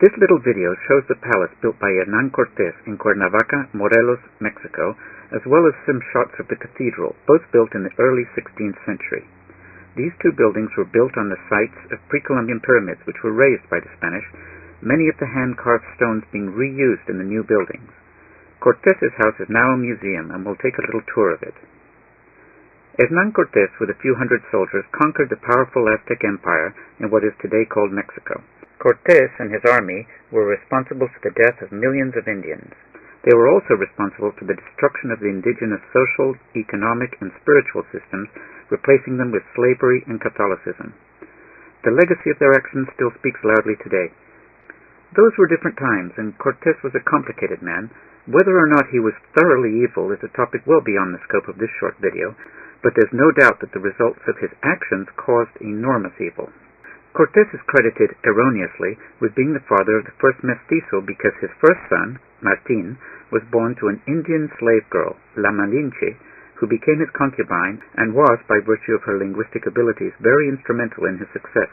This little video shows the palace built by Hernán Cortez in Cuernavaca, Morelos, Mexico, as well as some shots of the cathedral, both built in the early 16th century. These two buildings were built on the sites of pre-Columbian pyramids which were raised by the Spanish, many of the hand-carved stones being reused in the new buildings. Cortez's house is now a museum, and we'll take a little tour of it. Hernán Cortez, with a few hundred soldiers, conquered the powerful Aztec Empire in what is today called Mexico. Cortez and his army were responsible for the death of millions of Indians. They were also responsible for the destruction of the indigenous social, economic, and spiritual systems, replacing them with slavery and Catholicism. The legacy of their actions still speaks loudly today. Those were different times, and Cortez was a complicated man. Whether or not he was thoroughly evil is a topic well beyond the scope of this short video, but there's no doubt that the results of his actions caused enormous evil. Cortez is credited, erroneously, with being the father of the first mestizo because his first son, Martín, was born to an Indian slave girl, La Malinche, who became his concubine and was, by virtue of her linguistic abilities, very instrumental in his success.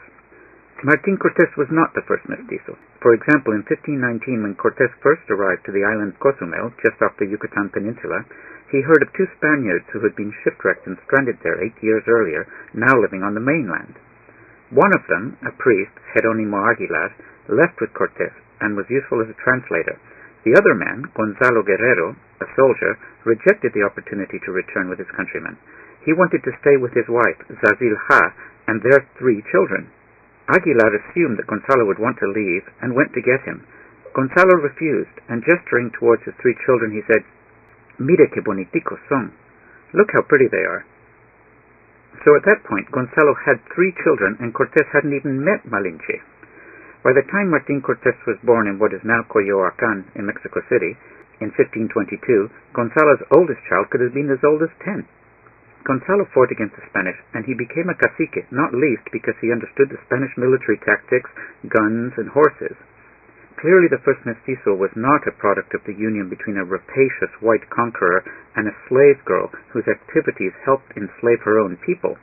Martín Cortez was not the first mestizo. For example, in 1519, when Cortez first arrived to the island Cozumel, just off the Yucatan Peninsula, he heard of two Spaniards who had been shipwrecked and stranded there 8 years earlier, now living on the mainland. One of them, a priest, Jerónimo Aguilar, left with Cortez and was useful as a translator. The other man, Gonzalo Guerrero, a soldier, rejected the opportunity to return with his countrymen. He wanted to stay with his wife, Zazil Ha, and their 3 children. Aguilar assumed that Gonzalo would want to leave and went to get him. Gonzalo refused, and gesturing towards his 3 children, he said, "Mire que boniticos son. Look how pretty they are." So at that point, Gonzalo had 3 children, and Cortez hadn't even met Malinche. By the time Martín Cortez was born in what is now Coyoacán in Mexico City, in 1522, Gonzalo's oldest child could have been as old as 10. Gonzalo fought against the Spanish, and he became a cacique, not least because he understood the Spanish military tactics, guns, and horses. Clearly the first mestizo was not a product of the union between a rapacious white conqueror and a slave girl whose activities helped enslave her own people.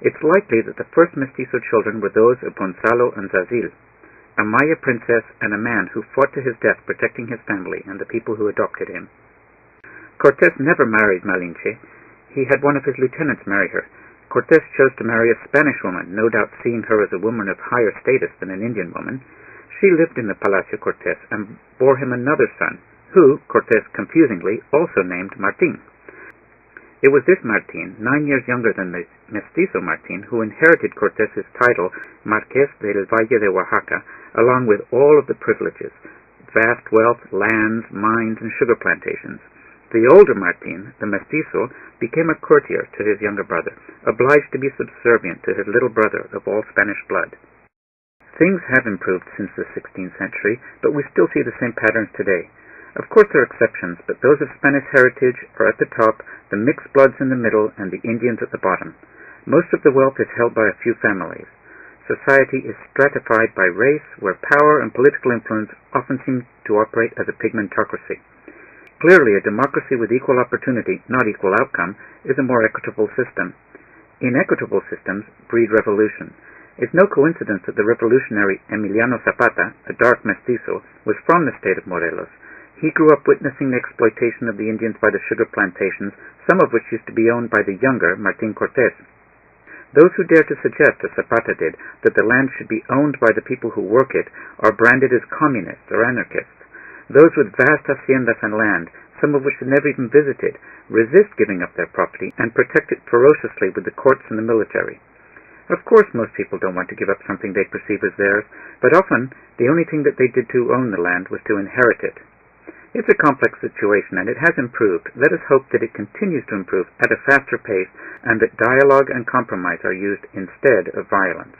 It's likely that the first mestizo children were those of Gonzalo and Zazil, a Maya princess and a man who fought to his death protecting his family and the people who adopted him. Cortez never married Malinche. He had one of his lieutenants marry her. Cortez chose to marry a Spanish woman, no doubt seeing her as a woman of higher status than an Indian woman. She lived in the Palacio Cortez and bore him another son, who, Cortez confusingly, also named Martín. It was this Martín, 9 years younger than the mestizo Martín, who inherited Cortez's title, Marqués del Valle de Oaxaca, along with all of the privileges, vast wealth, lands, mines, and sugar plantations. The older Martín, the mestizo, became a courtier to his younger brother, obliged to be subservient to his little brother of all Spanish blood. Things have improved since the 16th century, but we still see the same patterns today. Of course there are exceptions, but those of Spanish heritage are at the top, the mixed bloods in the middle, and the Indians at the bottom. Most of the wealth is held by a few families. Society is stratified by race, where power and political influence often seem to operate as a pigmentocracy. Clearly, a democracy with equal opportunity, not equal outcome, is a more equitable system. Inequitable systems breed revolution. It's no coincidence that the revolutionary Emiliano Zapata, a dark mestizo, was from the state of Morelos. He grew up witnessing the exploitation of the Indians by the sugar plantations, some of which used to be owned by the younger Martín Cortez. Those who dare to suggest, as Zapata did, that the land should be owned by the people who work it are branded as communists or anarchists. Those with vast haciendas and land, some of which they never even visited, resist giving up their property and protect it ferociously with the courts and the military. Of course most people don't want to give up something they perceive as theirs, but often the only thing that they did to own the land was to inherit it. It's a complex situation, and it has improved. Let us hope that it continues to improve at a faster pace, and that dialogue and compromise are used instead of violence.